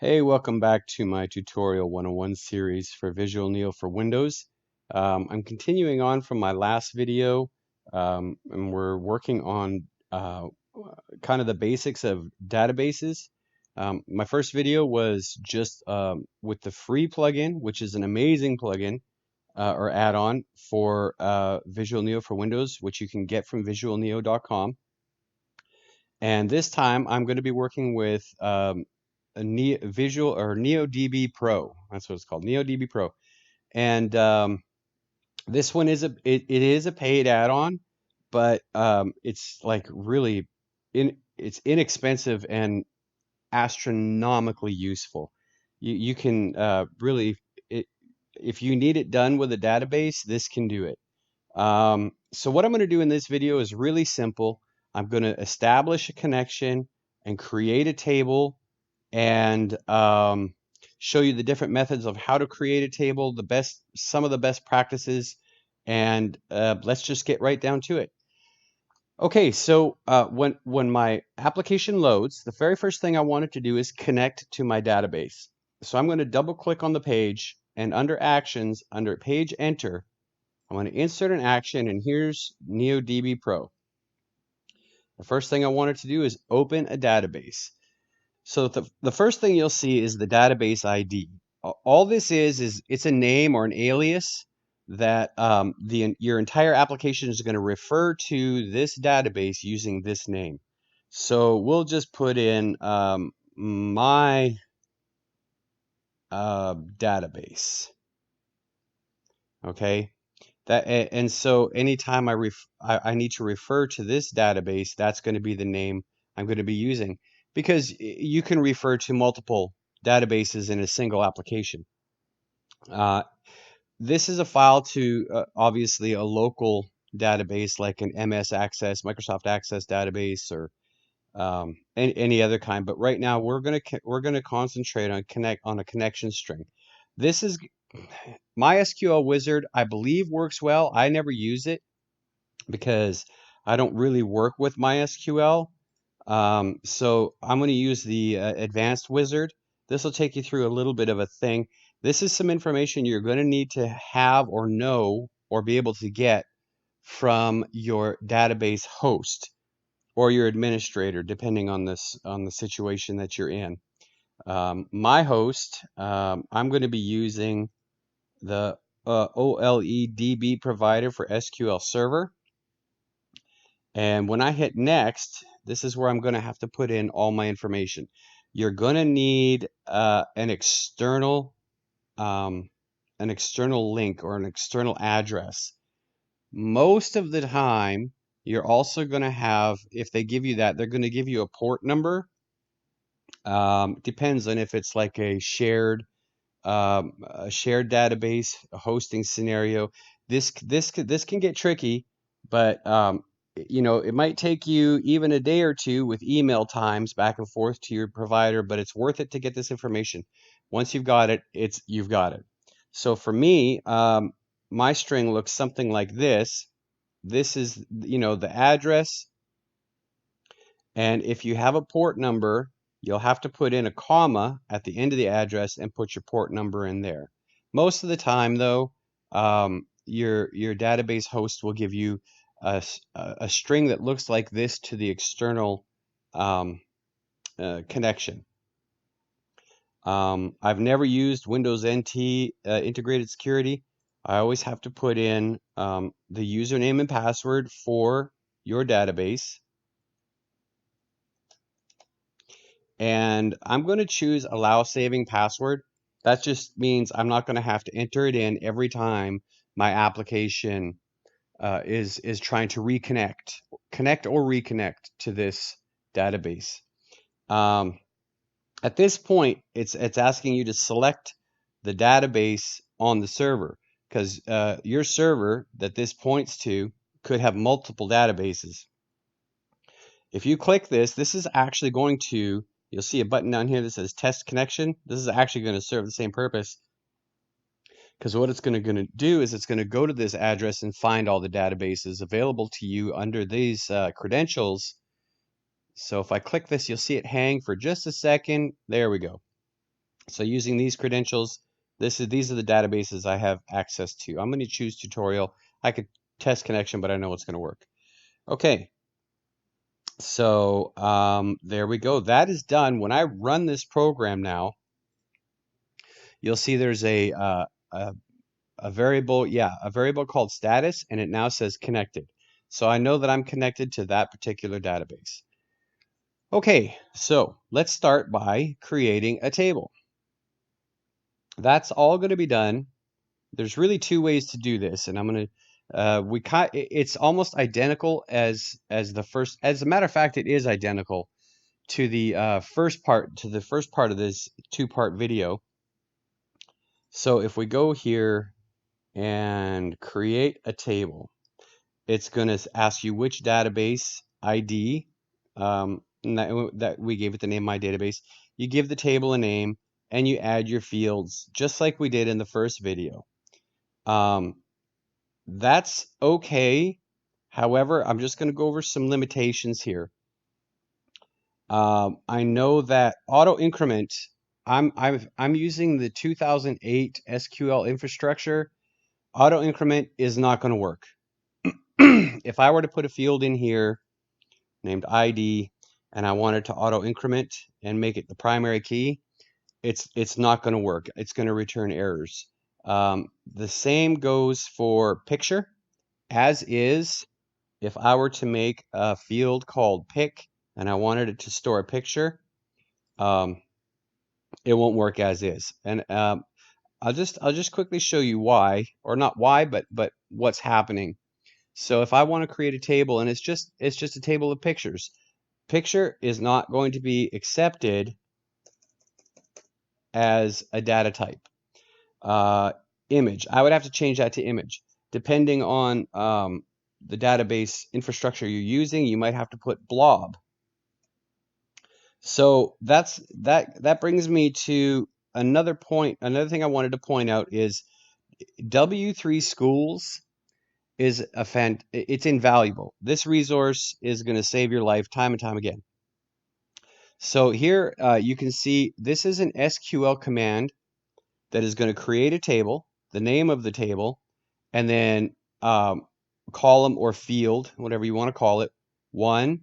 Hey, welcome back to my tutorial 101 series for VisualNeo for Windows. I'm continuing on from my last video, and we're working on kind of the basics of databases. My first video was just with the free plugin, which is an amazing plugin or add-on for VisualNeo for Windows, which you can get from visualneo.com. And this time I'm going to be working with a Visual or NeoDB Pro. That's what it's called, NeoDB Pro. And this one is it is a paid add-on, but it's like really it's inexpensive and astronomically useful. You can really if you need it done with a database, this can do it. So what I'm going to do in this video is really simple. I'm going to establish a connection and create a table and show you the different methods of how to create a table, some of the best practices, and let's just get right down to it. Okay, so when my application loads, the very first thing I wanted to do is connect to my database. So I'm going to double click on the page, and under Actions, under Page Enter, I'm going to insert an action, and here's NeoDB Pro. The first thing I wanted to do is open a database. So the first thing you'll see is the database ID. All this is it's a name or an alias that your entire application is going to refer to this database using this name. So we'll just put in my database. Okay. And so anytime I need to refer to this database, that's going to be the name I'm going to be using, because you can refer to multiple databases in a single application. This is a file to obviously a local database like an MS Access, Microsoft Access database, or any other kind. But right now we're gonna concentrate on a connection string. This is MySQL Wizard, I believe, works well. I never use it because I don't really work with MySQL. So I'm going to use the advanced wizard. This will take you through a little bit of a thing. This is some information you're going to need to have or know or be able to get from your database host or your administrator, depending on the situation that you're in. My host, I'm going to be using the OLEDB provider for SQL Server. And when I hit next, this is where I'm going to have to put in all my information. You're going to need an external link or an external address. Most of the time, you're also going to have, if they give you that, they're going to give you a port number. Depends on if it's like a shared database, a hosting scenario. This can get tricky, but you know, it might take you even a day or two with email times back and forth to your provider, but it's worth it to get this information. Once you've got it, you've got it. So for me, my string looks something like this. This is, you know, the address, and if you have a port number, you'll have to put in a comma at the end of the address and put your port number in there. Most of the time, though, your database host will give you a string that looks like this to the external connection. I've never used Windows NT integrated security. I always have to put in the username and password for your database. And I'm going to choose allow saving password. That just means I'm not going to have to enter it in every time my application is trying to connect or reconnect to this database. At this point, it's asking you to select the database on the server, because your server that this points to could have multiple databases. If you click this, this is actually going to, you'll see a button down here that says test connection. This is actually going to serve the same purpose, because what it's going to do is it's going to go to this address and find all the databases available to you under these credentials. So if I click this, you'll see it hang for just a second. There we go. So using these credentials, these are the databases I have access to. I'm going to choose tutorial. I could test connection, but I know it's going to work. Okay, so there we go. That is done. When I run this program now, you'll see there's a variable, a variable called status, and it now says connected. So I know that I'm connected to that particular database. Okay, so let's start by creating a table. That's all going to be done. There's really two ways to do this, and I'm going to it's almost identical as the first. As a matter of fact, it is identical to the first part of this two-part video. So if we go here and create a table, it's going to ask you which database ID that we gave it the name My Database. You give the table a name and you add your fields just like we did in the first video. That's okay. However, I'm just going to go over some limitations here. I know that auto increment, I'm using the 2008 SQL infrastructure. Auto increment is not going to work. If I were to put a field in here named ID and I wanted to auto increment and make it the primary key, it's not going to work. It's going to return errors. The same goes for picture. As is, if I were to make a field called pic and I wanted it to store a picture, it won't work as is. And I'll just quickly show you why, or not why, but what's happening. So if I want to create a table and it's just a table of pictures, picture is not going to be accepted as a data type. Image, I would have to change that to image. Depending on the database infrastructure you're using, you might have to put blob. So that brings me to another point. Another thing I wanted to point out is W3 Schools is it's invaluable. This resource is going to save your life time and time again. So here you can see this is an SQL command that is going to create a table, the name of the table, and then column or field, whatever you want to call it, one,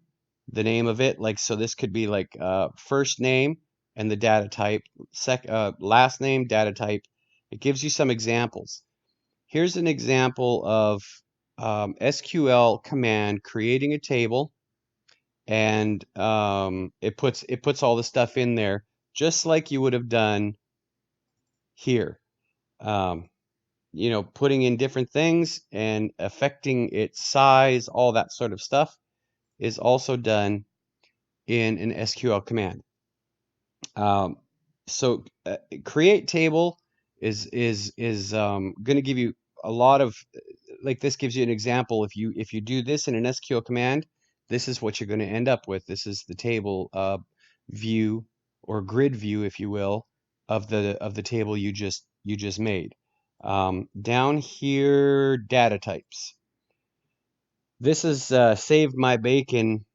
the name of it, like so this could be like first name and the data type, last name, data type. It gives you some examples. Here's an example of SQL command creating a table, and it puts all the stuff in there just like you would have done here. You know, putting in different things and affecting its size, all that sort of stuff is also done in an SQL command. So create table is going to give you a lot of, like this gives you an example. If you do this in an SQL command, this is what you're going to end up with. This is the table view or grid view, if you will, of the table you just made. Down here, data types. This has saved my bacon.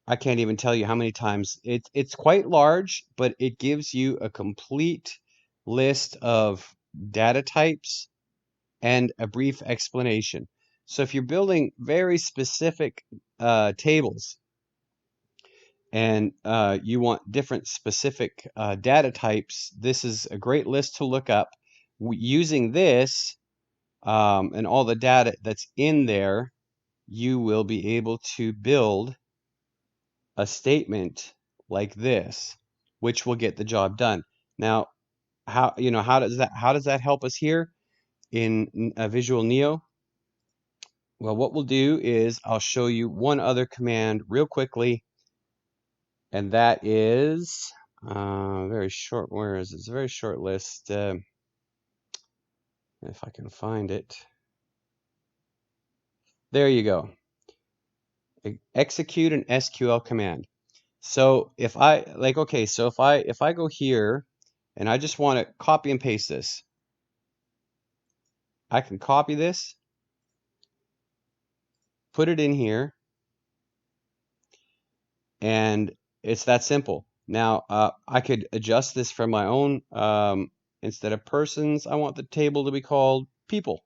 I can't even tell you how many times. It's quite large, but it gives you a complete list of data types and a brief explanation. So if you're building very specific tables and you want different specific data types, this is a great list to look up. Using this and all the data that's in there, you will be able to build a statement like this, which will get the job done. Now, how does that help us here in VisualNeo? Well, what we'll do is I'll show you one other command real quickly, and that is very short. Where is it? It's a very short list. If I can find it. There you go. Execute an SQL command. So if I if I go here and I just want to copy and paste this, I can copy this, put it in here, and it's that simple. Now, I could adjust this from my own. Instead of persons, I want the table to be called people.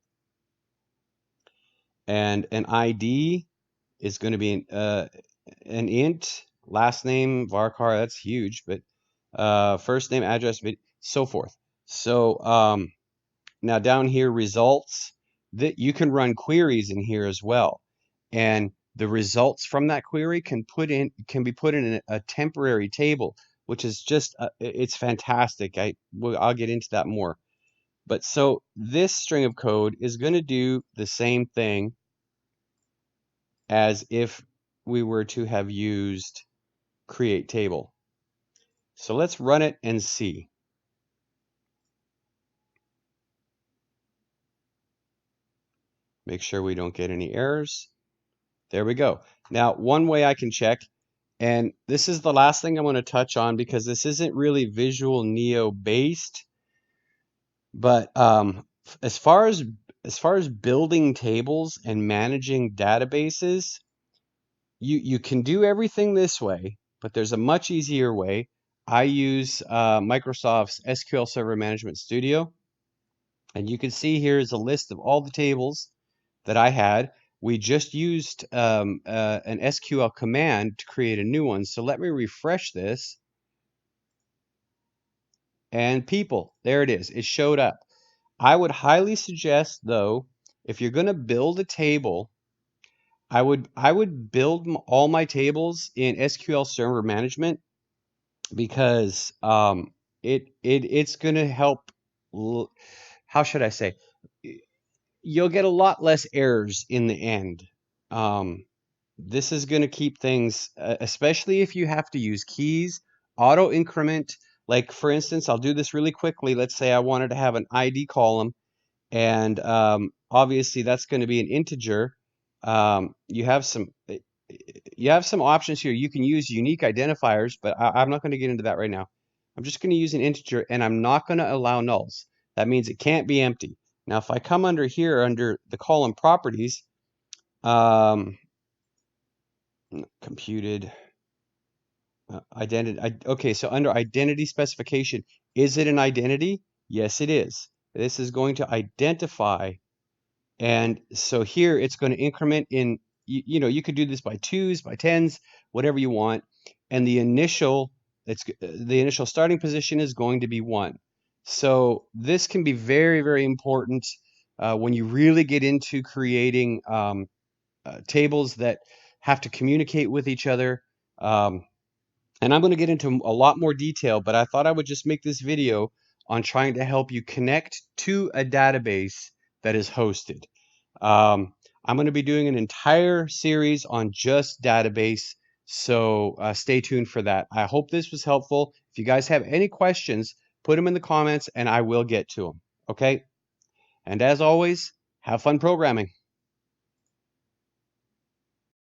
And an ID is going to be an int, last name, varchar, that's huge, but first name, address, so forth. So now down here, results, that you can run queries in here as well. And the results from that query can be put in a temporary table, which is just it's fantastic. I'll get into that more. But so this string of code is going to do the same thing as if we were to have used create table. So let's run it and see. Make sure we don't get any errors. There we go. Now, one way I can check, and this is the last thing I'm going to touch on because this isn't really VisualNeo based, but as far as building tables and managing databases, you can do everything this way, but there's a much easier way. I use Microsoft's SQL Server Management Studio, and you can see here is a list of all the tables that I had. We just used an SQL command to create a new one. So let me refresh this. And people, there it is. It showed up. I would highly suggest, though, if you're going to build a table, I would build all my tables in SQL Server Management because it's going to help. How should I say? You'll get a lot less errors in the end. This is going to keep things, especially if you have to use keys, auto increment. Like for instance, I'll do this really quickly. Let's say I wanted to have an ID column, and obviously that's going to be an integer. You have some options here. You can use unique identifiers, but I'm not going to get into that right now. I'm just going to use an integer, and I'm not going to allow nulls. That means it can't be empty. Now, if I come under here, under the column properties, computed identity. Okay, so under identity specification, is it an identity? Yes, it is. This is going to identify. And so here it's going to increment in, you could do this by 2s, by 10s, whatever you want. And the initial starting position is going to be 1. So this can be very, very important when you really get into creating tables that have to communicate with each other. And I'm going to get into a lot more detail, but I thought I would just make this video on trying to help you connect to a database that is hosted. I'm going to be doing an entire series on just database, so stay tuned for that. I hope this was helpful. If you guys have any questions, put them in the comments and I will get to them. Okay? And as always, have fun programming.